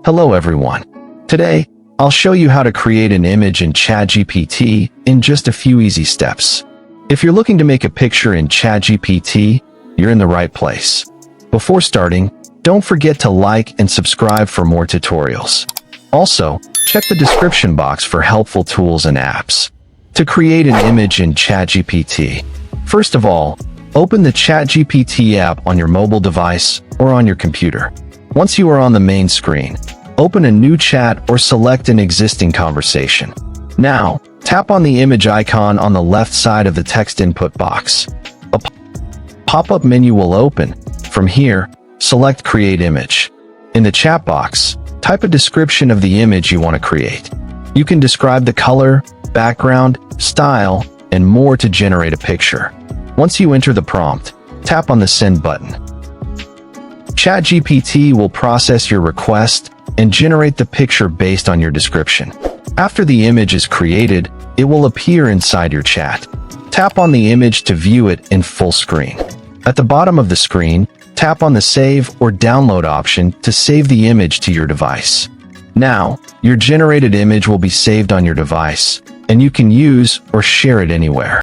Hello everyone. Today, I'll show you how to create an image in ChatGPT in just a few easy steps. If you're looking to make a picture in ChatGPT, you're in the right place. Before starting, don't forget to like and subscribe for more tutorials. Also, check the description box for helpful tools and apps. To create an image in ChatGPT, first of all, open the ChatGPT app on your mobile device or on your computer. Once you are on the main screen, open a new chat or select an existing conversation. Now, tap on the image icon on the left side of the text input box. A pop-up menu will open. From here, select Create Image. In the chat box, type a description of the image you want to create. You can describe the color, background, style, and more to generate a picture. Once you enter the prompt, tap on the Send button. ChatGPT will process your request and generate the picture based on your description. After the image is created, it will appear inside your chat. Tap on the image to view it in full screen. At the bottom of the screen, tap on the Save or Download option to save the image to your device. Now, your generated image will be saved on your device, and you can use or share it anywhere.